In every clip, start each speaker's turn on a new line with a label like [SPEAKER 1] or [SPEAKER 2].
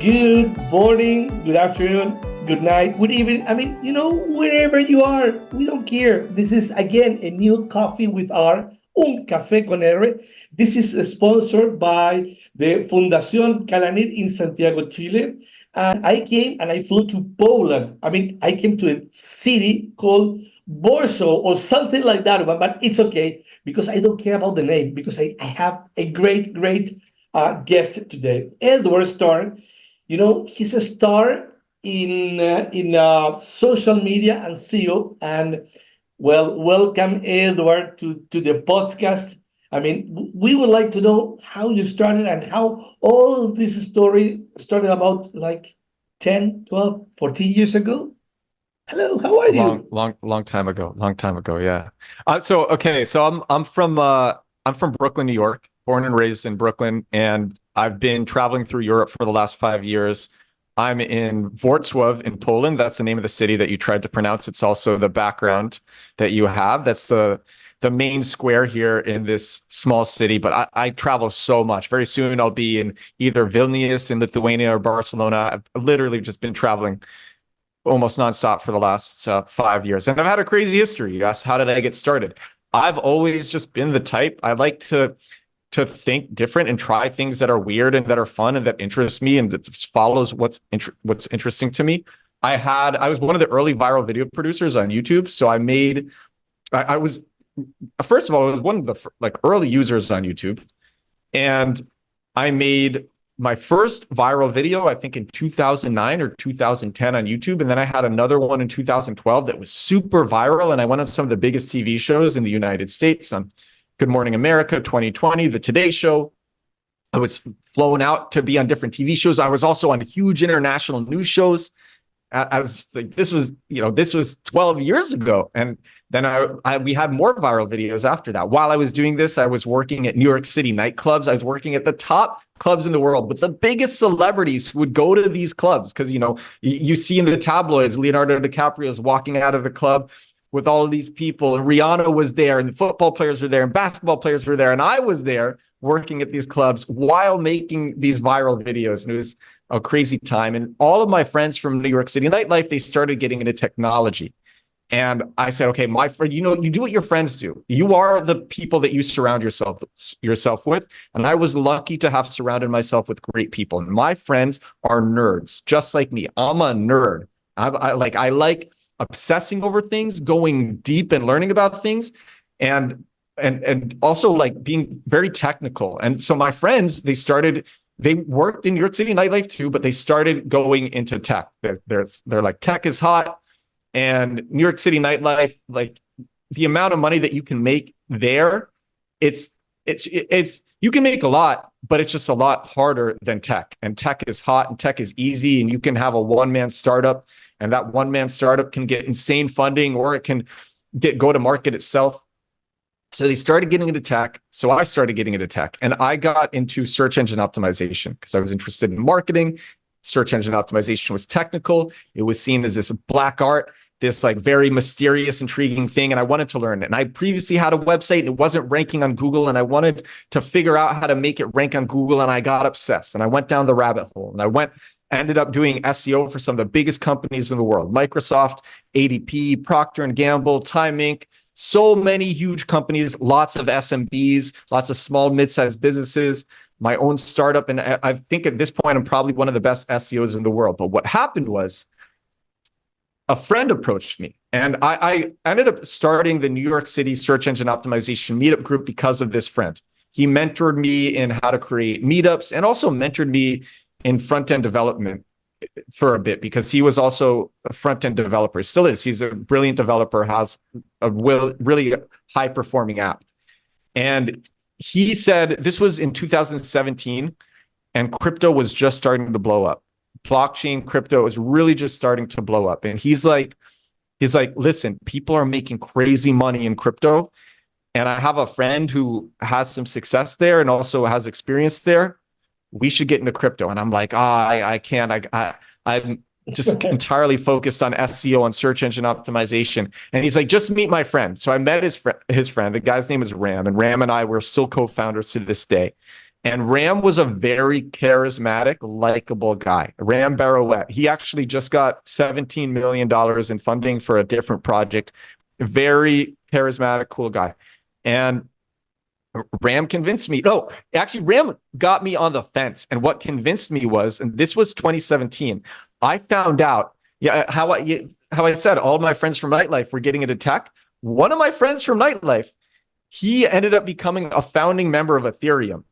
[SPEAKER 1] Good morning, good afternoon, good night, good evening. Wherever you are, we don't care. This is, again, a new coffee with R, Un Café con R. This is sponsored by the Fundación Calanit in Santiago, Chile. And I came and I flew to Poland. I came to a city called Warsaw or something like that, but it's okay because I don't care about the name because I have a great guest today, Edward Sturm. He's a star in social media and SEO. And well, welcome, Edward, to the podcast. We would like to know how you started and how all this story started about like 10, 12, 14 years ago. Hello, how are you?
[SPEAKER 2] Long time ago. Yeah. So I'm from Brooklyn, New York, born and raised in Brooklyn, and I've been traveling through Europe for the last 5 years. I'm in Wrocław in Poland. That's the name of the city that you tried to pronounce. It's also the background that you have. That's the main square here in this small city. But I travel so much. Very soon I'll be in either Vilnius in Lithuania or Barcelona. I've literally just been traveling almost nonstop for the last 5 years. And I've had a crazy history. You asked, how did I get started? I've always just been the type. I like to think different and try things that are weird and that are fun and that interest me and that follows what's interesting to me. I was one of the early viral video producers on YouTube. So I was first of all, I was one of the early users on YouTube, and I made my first viral video, I think in 2009 or 2010 on YouTube. And then I had another one in 2012 that was super viral. And I went on some of the biggest TV shows in the United States, on Good Morning America, 2020, The Today Show. I was flown out to be on different TV shows. I was also on huge international news shows. This was 12 years ago. And then we had more viral videos after that. While I was doing this, I was working at New York City nightclubs. I was working at the top clubs in the world, but the biggest celebrities who would go to these clubs because, you see in the tabloids, Leonardo DiCaprio is walking out of the club with all of these people, and Rihanna was there, and the football players were there, and basketball players were there, and I was there working at these clubs while making these viral videos. And it was a crazy time. And all of my friends from New York City nightlife, they started getting into technology. And I said, okay, my friend, you do what your friends do. You are the people that you surround yourself with. And I was lucky to have surrounded myself with great people. And my friends are nerds, just like me. I'm a nerd. I like obsessing over things, going deep and learning about things, and also like being very technical. And so my friends, they worked in New York City nightlife too, but they started going into tech. They're like, tech is hot. And New York City nightlife, like the amount of money that you can make there, it's you can make a lot, but it's just a lot harder than tech. And tech is hot and tech is easy. And you can have a one-man startup, and that one-man startup can get insane funding, or it can go to market itself. So they started getting into tech. So I started getting into tech, and I got into search engine optimization because I was interested in marketing. Search engine optimization was technical. It was seen as this black art, this like very mysterious, intriguing thing. And I wanted to learn it. And I previously had a website and it wasn't ranking on Google. And I wanted to figure out how to make it rank on Google. And I got obsessed and I went down the rabbit hole, and ended up doing SEO for some of the biggest companies in the world: Microsoft, ADP, Procter & Gamble, Time Inc. So many huge companies, lots of SMBs, lots of small, mid-sized businesses, my own startup. And I think at this point, I'm probably one of the best SEOs in the world. But what happened was a friend approached me, and I ended up starting the New York City search engine optimization meetup group because of this friend. He mentored me in how to create meetups and also mentored me in front-end development for a bit because he was also a front-end developer. Still is. He's a brilliant developer, has a really high-performing app. And he said, this was in 2017, and crypto was just starting to blow up. Blockchain crypto was really just starting to blow up. And he's like, listen, people are making crazy money in crypto. And I have a friend who has some success there and also has experience there. We should get into crypto. And I'm like, I can't. I'm just entirely focused on SEO, on search engine optimization. And he's like, just meet my friend. So I met his friend. The guy's name is Ram. And Ram and I were still co-founders to this day. And Ram was a very charismatic, likable guy. Ram Barouet. He actually just got $17 million in funding for a different project. Very charismatic, cool guy. And Ram convinced me. No, actually, Ram got me on the fence. And what convinced me was, and this was 2017, I found out, how I said, all of my friends from nightlife were getting into tech. One of my friends from nightlife, he ended up becoming a founding member of Ethereum.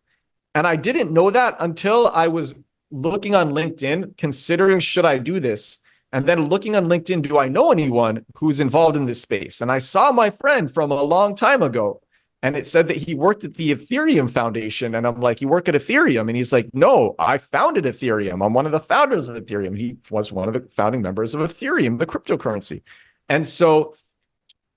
[SPEAKER 2] And I didn't know that until I was looking on LinkedIn, considering should I do this? And then looking on LinkedIn, do I know anyone who's involved in this space? And I saw my friend from a long time ago, and it said that he worked at the Ethereum Foundation. And I'm like, you work at Ethereum? And he's like, no, I founded Ethereum. I'm one of the founders of Ethereum. He was one of the founding members of Ethereum, the cryptocurrency. And so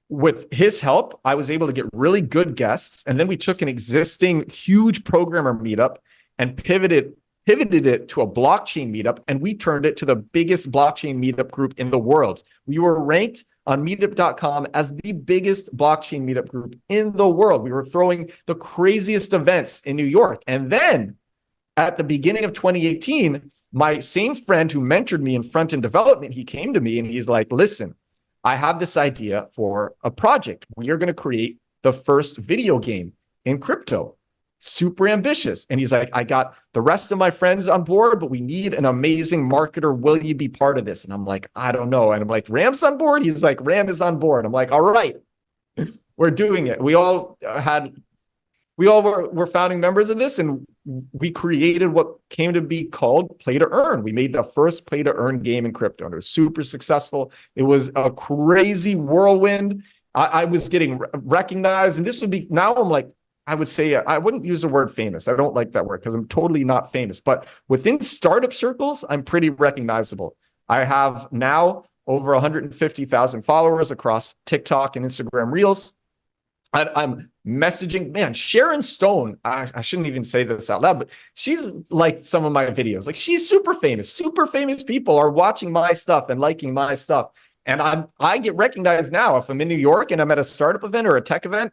[SPEAKER 2] with his help, I was able to get really good guests. And then we took an existing huge programmer meetup and pivoted it to a blockchain meetup. And we turned it to the biggest blockchain meetup group in the world. We were ranked on meetup.com as the biggest blockchain meetup group in the world. We were throwing the craziest events in New York. And then at the beginning of 2018, my same friend who mentored me in front-end development, he came to me and he's like, listen, I have this idea for a project. We are going to create the first video game in crypto. Super ambitious. And he's like, I got the rest of my friends on board, but we need an amazing marketer. Will you be part of this? And I'm like, I don't know. And I'm like, Ram's on board? He's like, Ram is on board. I'm like, all right, we're doing it. We all were founding members of this, and we created what came to be called Play to Earn. We made the first Play to Earn game in crypto, and it was super successful. It was a crazy whirlwind. I was getting recognized, and this would be, now I'm like, I would say, I wouldn't use the word famous. I don't like that word because I'm totally not famous, but within startup circles, I'm pretty recognizable. I have now over 150,000 followers across TikTok and Instagram Reels. I'm messaging, man, Sharon Stone, I shouldn't even say this out loud, but she's like some of my videos. Like, she's super famous. Super famous people are watching my stuff and liking my stuff. And I get recognized now. If I'm in New York and I'm at a startup event or a tech event,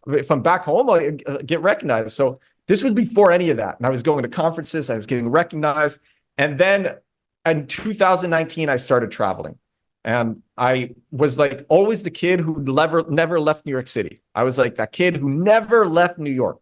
[SPEAKER 2] if I'm back home, I get recognized. So this was before any of that. And I was going to conferences, I was getting recognized. And then in 2019, I started traveling. And I was like always the kid who never left New York City. I was like that kid who never left New York.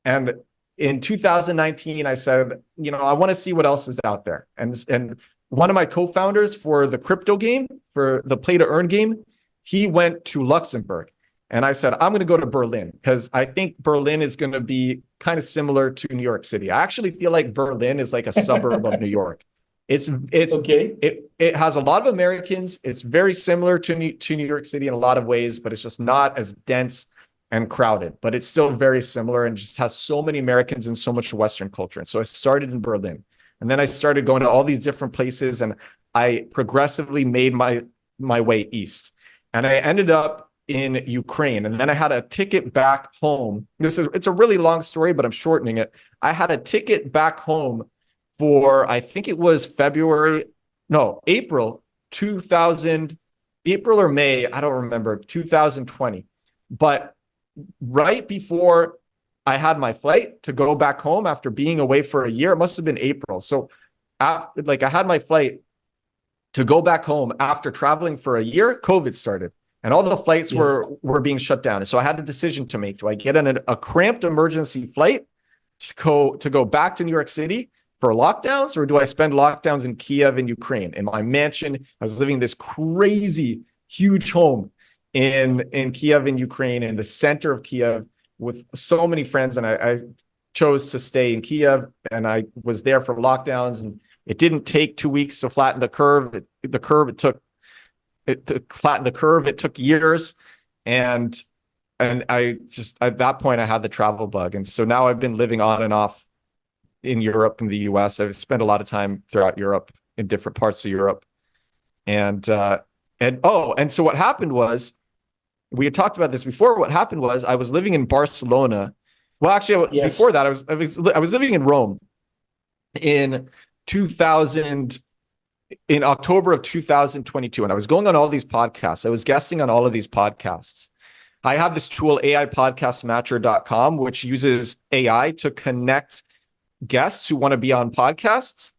[SPEAKER 2] And in 2019, I said, I want to see what else is out there. And one of my co-founders for the crypto game, for the Play to Earn game, he went to Luxembourg. And I said, I'm going to go to Berlin because I think Berlin is going to be kind of similar to New York City. I actually feel like Berlin is like a suburb of New York. It's okay. It has a lot of Americans. It's very similar to New York City in a lot of ways, but it's just not as dense and crowded. But it's still very similar and just has so many Americans and so much Western culture. And so I started in Berlin, and then I started going to all these different places, and I progressively made my way east, and I ended up in Ukraine. And then I had a ticket back home. It's a really long story, but I'm shortening it. I had a ticket back home for, I think it was April or May, I don't remember, 2020. But right before I had my flight to go back home after being away for a year, it must have been April. So I had my flight to go back home after traveling for a year, COVID started. And all the flights were being shut down. And so I had a decision to make. Do I get on a cramped emergency flight to go back to New York City for lockdowns, or do I spend lockdowns in Kiev in Ukraine? In my mansion, I was living in this crazy, huge home in Kiev in Ukraine, in the center of Kiev, with so many friends. And I chose to stay in Kiev, and I was there for lockdowns. And it didn't take 2 weeks to flatten the curve. To flatten the curve, it took years. And I just, at that point, I had the travel bug. And so now I've been living on and off in Europe and the US. I've spent a lot of time throughout Europe, in different parts of Europe. And so what happened was, we had talked about this before. What happened was, I was living in Barcelona. Well, actually, before that, I was living in Rome in October of 2022. And I was going on all these podcasts. I was guesting on all of these podcasts. I have this tool, AIpodcastmatcher.com, which uses AI to connect guests who want to be on podcasts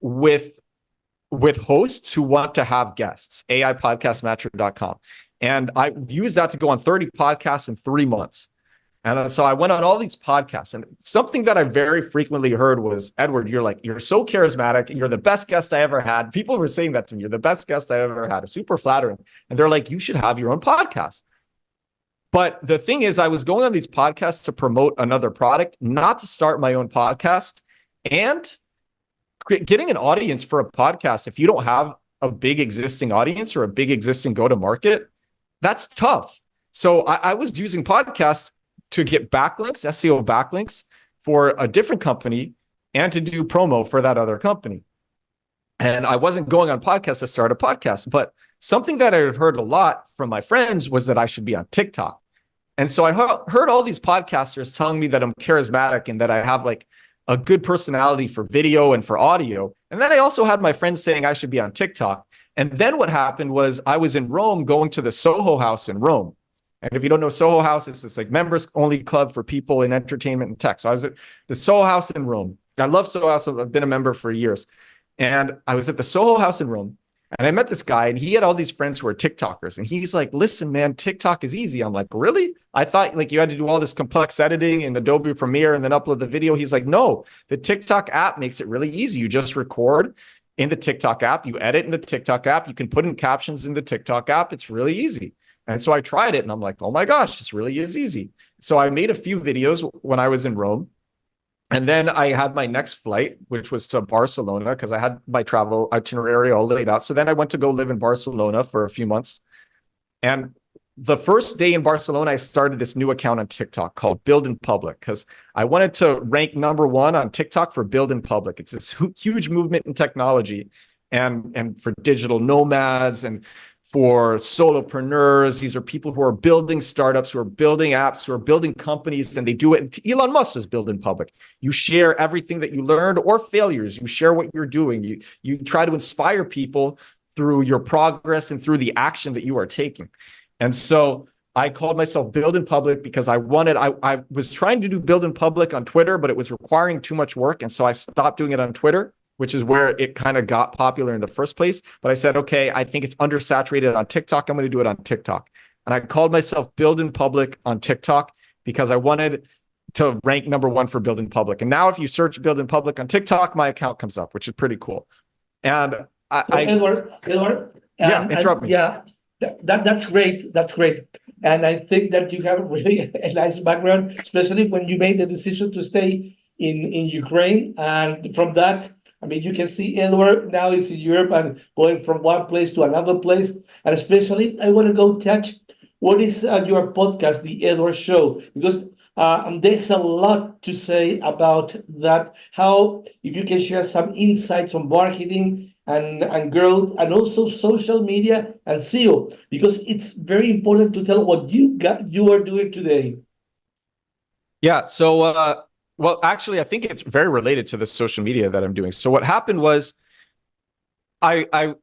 [SPEAKER 2] with hosts who want to have guests, AIpodcastmatcher.com. And I used that to go on 30 podcasts in 3 months. And so I went on all these podcasts, and something that I very frequently heard was, Edward, you're so charismatic. You're the best guest I ever had. People were saying that to me. You're the best guest I ever had. It's super flattering. And they're like, you should have your own podcast. But the thing is, I was going on these podcasts to promote another product, not to start my own podcast. And getting an audience for a podcast, if you don't have a big existing audience or a big existing go-to-market, that's tough. So I was using podcasts to get backlinks, SEO backlinks for a different company and to do promo for that other company. And I wasn't going on podcasts to start a podcast, but something that I had heard a lot from my friends was that I should be on TikTok. And so I heard all these podcasters telling me that I'm charismatic and that I have like a good personality for video and for audio. And then I also had my friends saying I should be on TikTok. And then what happened was I was in Rome going to the Soho House in Rome. And if you don't know Soho House, it's this like members only club for people in entertainment and tech. So I was at the Soho House in Rome. I love Soho House. I've been a member for years. And I was at the Soho House in Rome. And I met this guy, and he had all these friends who are TikTokers. And he's like, listen, man, TikTok is easy. I'm like, really? I thought like you had to do all this complex editing in Adobe Premiere and then upload the video. He's like, no, the TikTok app makes it really easy. You just record in the TikTok app. You edit in the TikTok app. You can put in captions in the TikTok app. It's really easy. And so I tried it, and I'm like, oh my gosh, this really is easy. So I made a few videos when I was in Rome. And then I had my next flight, which was to Barcelona, because I had my travel itinerary all laid out. So then I went to go live in Barcelona for a few months. And the first day in Barcelona, I started this new account on TikTok called Build in Public, because I wanted to rank #1 on TikTok for Build in Public. It's this huge movement in technology and for digital nomads and for solopreneurs. These are people who are building startups, who are building apps, who are building companies, and they do it. Elon Musk says Build in Public. You share everything that you learned or failures. You share what you're doing. You try to inspire people through your progress and through the action that you are taking. And so I called myself Build in Public because I was trying to do Build in Public on Twitter, but it was requiring too much work. And so I stopped doing it on Twitter, which is where it kind of got popular in the first place. But I said, okay, I think it's undersaturated on TikTok. I'm going to do it on TikTok. And I called myself Build in Public on TikTok because I wanted to rank #1 for Build in Public. And now if you search Build in Public on TikTok, my account comes up, which is pretty cool. And
[SPEAKER 1] Edward,
[SPEAKER 2] interrupt me.
[SPEAKER 1] Yeah, that's great. That's great. And I think that you have really a nice background, especially when you made the decision to stay in Ukraine. And from that, I mean, you can see Edward now is in Europe and going from one place to another place. And especially, I want to go touch what is your podcast, The Edward Show, because there's a lot to say about that. How, if you can share some insights on marketing and growth, and also social media and SEO, because it's very important to tell what you are doing today.
[SPEAKER 2] Yeah. So, well, actually, I think it's very related to the social media that I'm doing. So what happened was I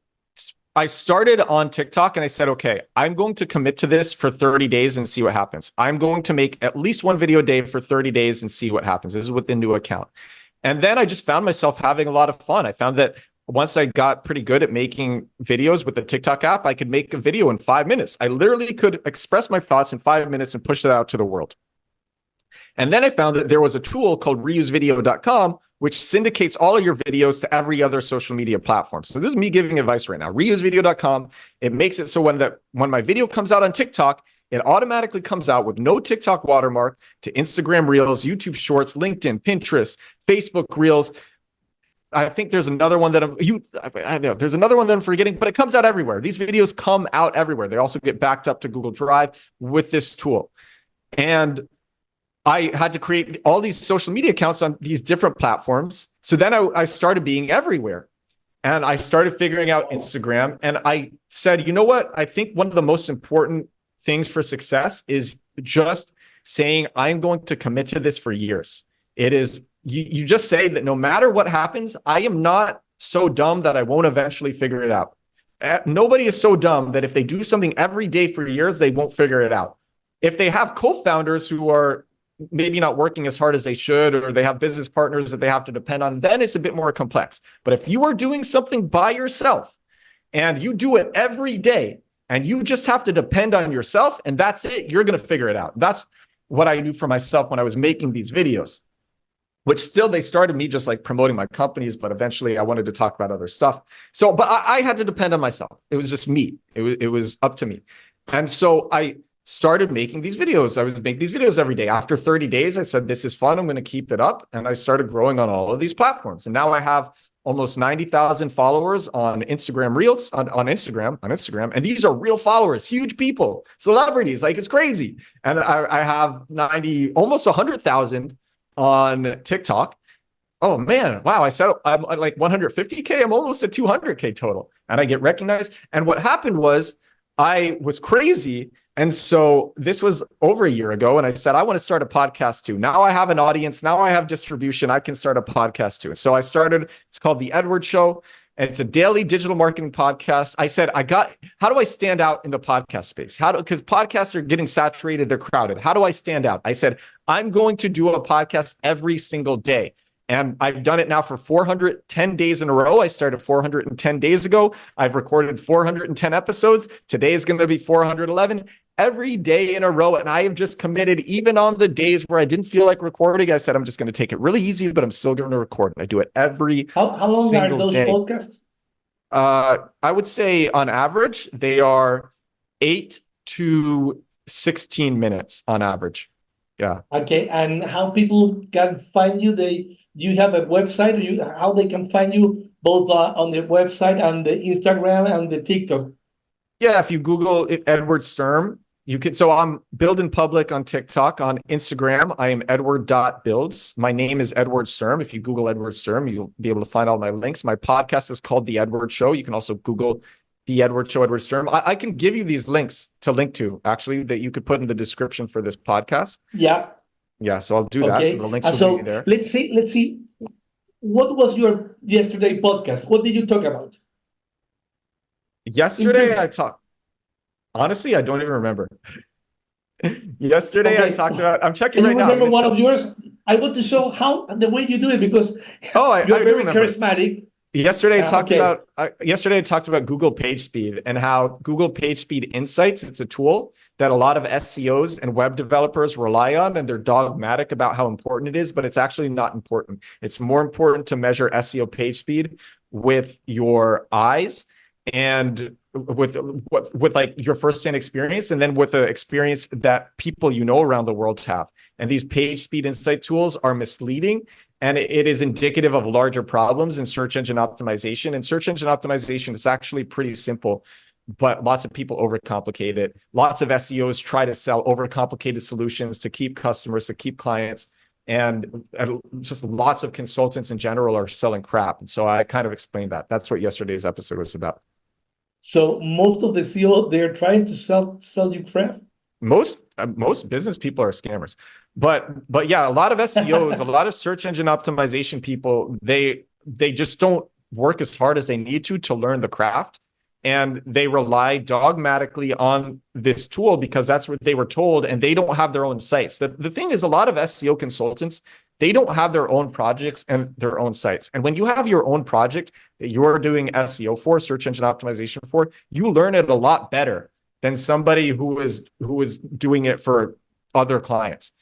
[SPEAKER 2] started on TikTok and I said, okay, I'm going to commit to this for 30 days and see what happens. I'm going to make at least one video a day for 30 days and see what happens. This is with the new account. And then I just found myself having a lot of fun. I found that once I got pretty good at making videos with the TikTok app, I could make a video in 5 minutes. I literally could express my thoughts in 5 minutes and push it out to the world. And then I found that there was a tool called reusevideo.com, which syndicates all of your videos to every other social media platform. So this is me giving advice right now. Reusevideo.com, it makes it so when my video comes out on TikTok, it automatically comes out with no TikTok watermark to Instagram Reels, YouTube Shorts, LinkedIn, Pinterest, Facebook Reels. I think there's another one that there's another one that I'm forgetting, but it comes out everywhere. These videos come out everywhere. They also get backed up to Google Drive with this tool. And I had to create all these social media accounts on these different platforms. So then I started being everywhere. And I started figuring out Instagram. And I said, you know what? I think one of the most important things for success is just saying, I'm going to commit to this for years. It is, you just say that no matter what happens, I am not so dumb that I won't eventually figure it out. Nobody is so dumb that if they do something every day for years, they won't figure it out. If they have co-founders who are maybe not working as hard as they should, or they have business partners that they have to depend on, then it's a bit more complex. But if you are doing something by yourself and you do it every day and you just have to depend on yourself and that's it, you're going to figure it out. That's what I knew for myself when I was making these videos, which still they started me just like promoting my companies, but eventually I wanted to talk about other stuff. So, but I had to depend on myself. It was just me. It was up to me. And so I started making these videos. I was making these videos every day. After 30 days, I said, this is fun. I'm going to keep it up. And I started growing on all of these platforms. And now I have almost 90,000 followers on Instagram Reels, on Instagram. And these are real followers, huge people, celebrities, like it's crazy. And I have almost 100,000 on TikTok. Oh man, wow. I said I'm like 150K. I'm almost at 200K total. And I get recognized. And what happened was I was crazy. And so this was over a year ago. And I said, I want to start a podcast too. Now I have an audience. Now I have distribution. I can start a podcast too. So I started, it's called The Edward Show. And it's a daily digital marketing podcast. I said, how do I stand out in the podcast space? Because podcasts are getting saturated, they're crowded. How do I stand out? I said, I'm going to do a podcast every single day. And I've done it now for 410 days in a row. I started 410 days ago. I've recorded 410 episodes. Today is going to be 411 every day in a row. And I have just committed, even on the days where I didn't feel like recording, I said, I'm just going to take it really easy, but I'm still going to record. I do it every
[SPEAKER 1] How long are those
[SPEAKER 2] day.
[SPEAKER 1] podcasts?
[SPEAKER 2] I would say on average, they are 8 to 16 minutes on average. Yeah.
[SPEAKER 1] Okay. And how people can find you? You have a website, how they can find you both on the website and the Instagram and the TikTok?
[SPEAKER 2] Yeah, if you Google Edward Sturm, you can. So I'm Build in Public on TikTok. On Instagram, I am edward.builds. My name is Edward Sturm. If you Google Edward Sturm, you'll be able to find all my links. My podcast is called The Edward Show. You can also Google The Edward Show, Edward Sturm. I can give you these links to link to, actually, that you could put in the description for this podcast.
[SPEAKER 1] Yeah.
[SPEAKER 2] Yeah, so I'll do that.
[SPEAKER 1] Okay.
[SPEAKER 2] So the links will be there.
[SPEAKER 1] Let's see. What was your yesterday podcast? What did you talk about?
[SPEAKER 2] Yesterday, I talked. Honestly, I don't even remember. Yesterday, I talked about. I'm checking right now.
[SPEAKER 1] Remember one of yours? I want to show how the way you do it because
[SPEAKER 2] I
[SPEAKER 1] you're very
[SPEAKER 2] remember.
[SPEAKER 1] Charismatic.
[SPEAKER 2] Yesterday, I talked about Google PageSpeed and how Google PageSpeed Insights, it's a tool that a lot of SEOs and web developers rely on, and they're dogmatic about how important it is, but it's actually not important. It's more important to measure SEO page speed with your eyes and with like your firsthand experience, and then with the experience that people around the world have. And these page speed insight tools are misleading, and it is indicative of larger problems in search engine optimization. And search engine optimization is actually pretty simple, but lots of people overcomplicate it. Lots of SEOs try to sell overcomplicated solutions to keep customers, to keep clients. And just lots of consultants in general are selling crap. And so I kind of explained that. That's what yesterday's episode was about.
[SPEAKER 1] So most of the CEO, they're trying to sell you crap?
[SPEAKER 2] Most business people are scammers. But yeah, a lot of SEOs, a lot of search engine optimization people, they just don't work as hard as they need to learn the craft. And they rely dogmatically on this tool because that's what they were told, and they don't have their own sites. The thing is, a lot of SEO consultants, they don't have their own projects and their own sites. And when you have your own project that you're doing SEO for, search engine optimization for, you learn it a lot better than somebody who is doing it for other clients.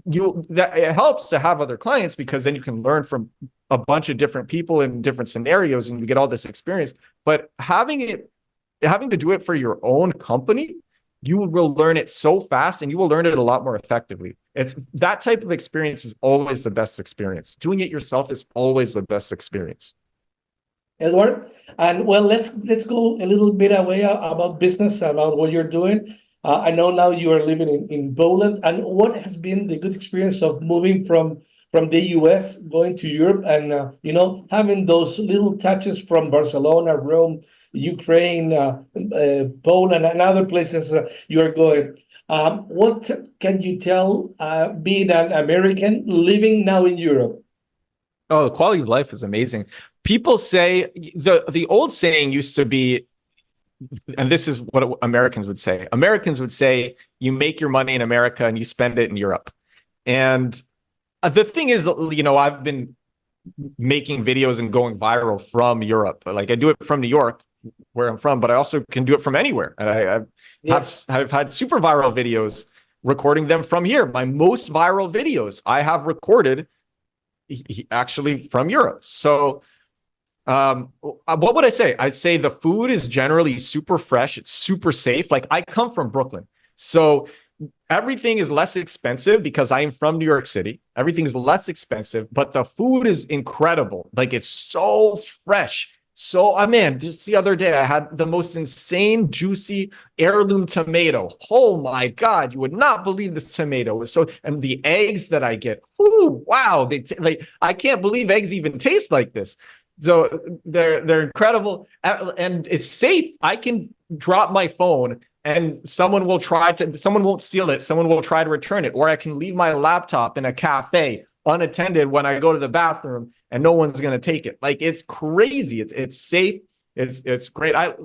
[SPEAKER 2] It helps to have other clients because then you can learn from a bunch of different people in different scenarios and you get all this experience. But having to do it for your own company, you will learn it so fast and you will learn it a lot more effectively. It's that type of experience is always the best experience. Doing it yourself is always the best experience.
[SPEAKER 1] Edward, and well, let's go a little bit away about business, about what you're doing. I know now you are living in Poland, and what has been the good experience of moving from the US, going to Europe, and having those little touches from Barcelona, Rome, Ukraine, Poland, and other places you are going. What can you tell being an American living now in Europe?
[SPEAKER 2] Oh, the quality of life is amazing. People say the old saying used to be, and this is what Americans would say. Americans would say you make your money in America and you spend it in Europe. And the thing is, I've been making videos and going viral from Europe. Like I do it from New York, where I'm from, but I also can do it from anywhere. And I've had super viral videos recording them from here. My most viral videos I have recorded actually from Europe. So what would I say? I'd say the food is generally super fresh. It's super safe. Like I come from Brooklyn. So everything is less expensive because I am from New York City. Everything is less expensive, but the food is incredible. Like it's so fresh. So, man, just the other day, I had the most insane, juicy heirloom tomato. Oh my God, you would not believe this tomato. And the eggs that I get, ooh, wow, I can't believe eggs even taste like this. So they're incredible, and it's safe. I can drop my phone and someone won't steal it. Someone will try to return it, or I can leave my laptop in a cafe unattended when I go to the bathroom and no one's going to take it. Like it's crazy. It's safe. It's great. I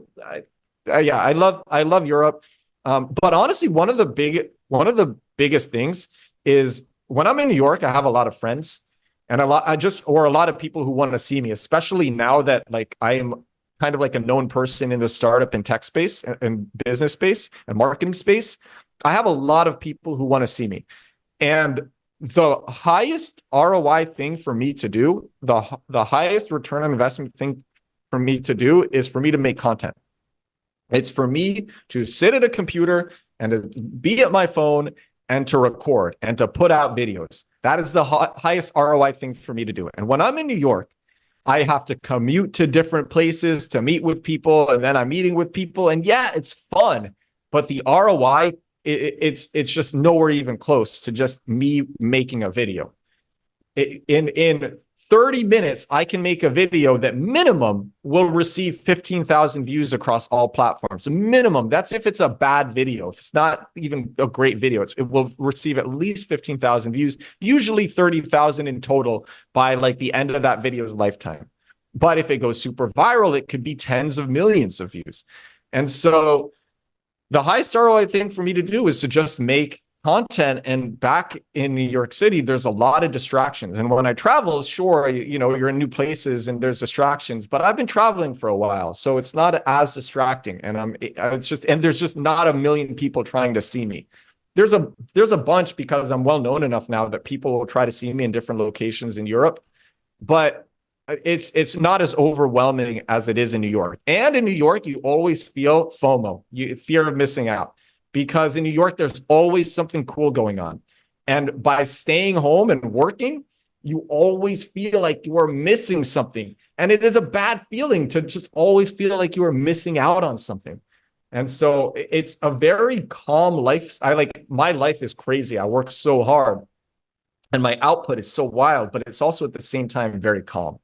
[SPEAKER 2] love Europe. But honestly, one of the biggest things is when I'm in New York, I have a lot of friends and a lot of people who want to see me, especially now that like I am kind of like a known person in the startup and tech space and business space and marketing space. I have a lot of people who want to see me. And the highest ROI thing for me to do, the highest return on investment thing for me to do is for me to make content. It's for me to sit at a computer and to be at my phone and to record and to put out videos. That is the highest ROI thing for me to do. And when I'm in New York, I have to commute to different places to meet with people, and then I'm meeting with people. And yeah, it's fun, but the ROI, it's just nowhere even close to just me making a video. In 30 minutes, I can make a video that minimum will receive 15,000 views across all platforms. Minimum. That's if it's a bad video. If it's not even a great video, it will receive at least 15,000 views, usually 30,000 in total by like the end of that video's lifetime. But if it goes super viral, it could be tens of millions of views. And so the highest ROI thing for me to do is to just make content. And back in New York City, there's a lot of distractions. And when I travel, sure, you're in new places and there's distractions, but I've been traveling for a while, so it's not as distracting. And there's just not a million people trying to see me. There's a bunch because I'm well known enough now that people will try to see me in different locations in Europe, but it's not as overwhelming as it is in New York. And in New York, you always feel FOMO, fear of missing out. Because in New York, there's always something cool going on. And by staying home and working, you always feel like you are missing something. And it is a bad feeling to just always feel like you are missing out on something. And so it's a very calm life. My life is crazy. I work so hard and my output is so wild, but it's also at the same time very calm.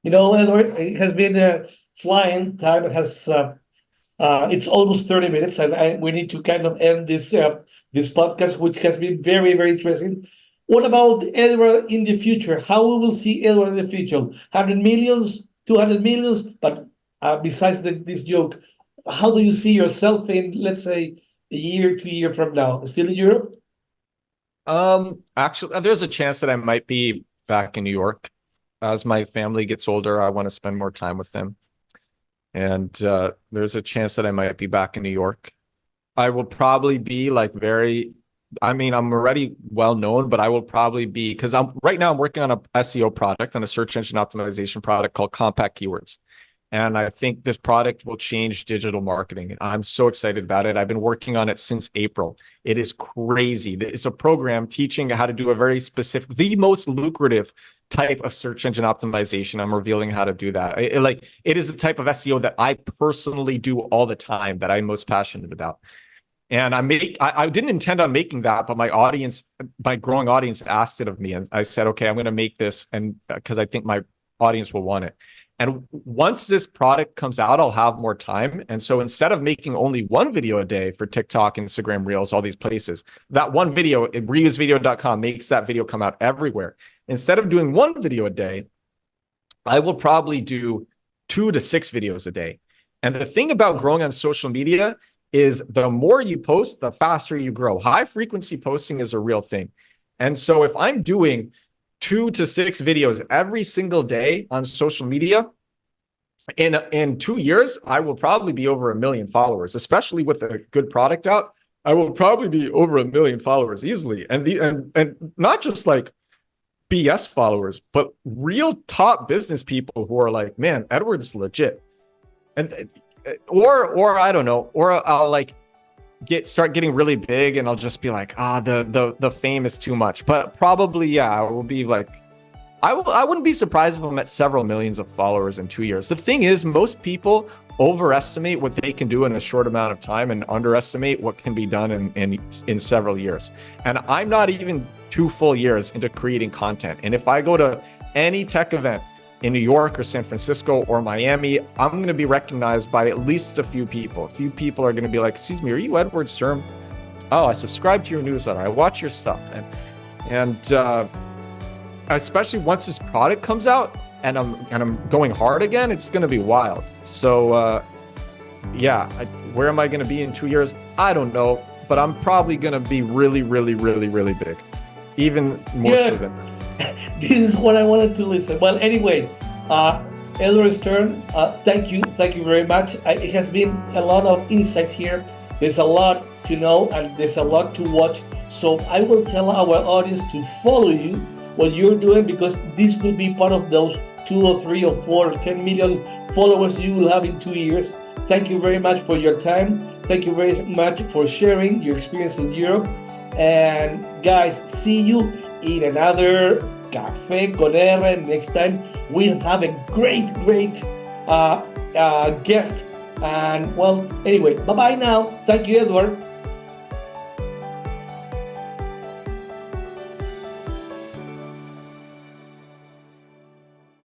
[SPEAKER 1] Edward, it has been flying. Time has it's almost 30 minutes, and we need to kind of end this podcast, which has been very, very interesting. What about Edward in the future? How we will see Edward in the future? 100 millions, 200 millions? But besides this joke, how do you see yourself in, let's say, a year, 2 years from now? Still in Europe?
[SPEAKER 2] Actually, there's a chance that I might be back in New York. As my family gets older, I want to spend more time with them. And there's a chance that I might be back in New York. I will probably be I'm already well known, but I will probably be, because right now I'm working on a SEO product, on a search engine optimization product called Compact Keywords. And I think this product will change digital marketing. I'm so excited about it. I've been working on it since April. It is crazy. It's a program teaching how to do a very specific, the most lucrative type of search engine optimization. I'm revealing how to do that. It is a type of SEO that I personally do all the time, that I'm most passionate about. And I didn't intend on making that, but my growing audience asked it of me. And I said, okay, I'm going to make this, and because I think my audience will want it. And once this product comes out, I'll have more time. And so instead of making only one video a day for TikTok, Instagram Reels, all these places, that one video, reusevideo.com makes that video come out everywhere. Instead of doing one video a day, I will probably do 2 to 6 videos a day. And the thing about growing on social media is the more you post, the faster you grow. High frequency posting is a real thing. And so if I'm doing 2 to 6 videos every single day on social media, in 2 years, I will probably be over 1 million followers, especially with a good product out. I will probably be over 1 million followers easily. And not just like BS followers, but real top business people who are like, man, Edward's legit. And or I don't know, or I'll like start getting really big and I'll just be like, the fame is too much. But probably, yeah, I will be like, I wouldn't be surprised if I'm at several millions of followers in 2 years. The thing is, most people overestimate what they can do in a short amount of time and underestimate what can be done in several years. And I'm not even 2 full years into creating content. And if I go to any tech event in New York or San Francisco or Miami, I'm going to be recognized by at least a few people. A few people are going to be like, excuse me, are you Edward Sturm? Oh, I subscribe to your newsletter. I watch your stuff. And especially once this product comes out and I'm going hard again, it's going to be wild. So where am I going to be in 2 years? I don't know, but I'm probably going to be really, really, really, really big, even more so than that.
[SPEAKER 1] This is what I wanted to listen. Well, anyway, Edward Sturm, thank you very much. It has been a lot of insights here. There's a lot to know and there's a lot to watch. So I will tell our audience to follow you, what you're doing, because this could be part of those 2 or 3 or 4 or 10 million followers you will have in 2 years. Thank you very much for your time. Thank you very much for sharing your experience in Europe. And guys, see you in another Café con R. Next time we'll have a great guest. And well, anyway, bye-bye now. Thank you, Edward.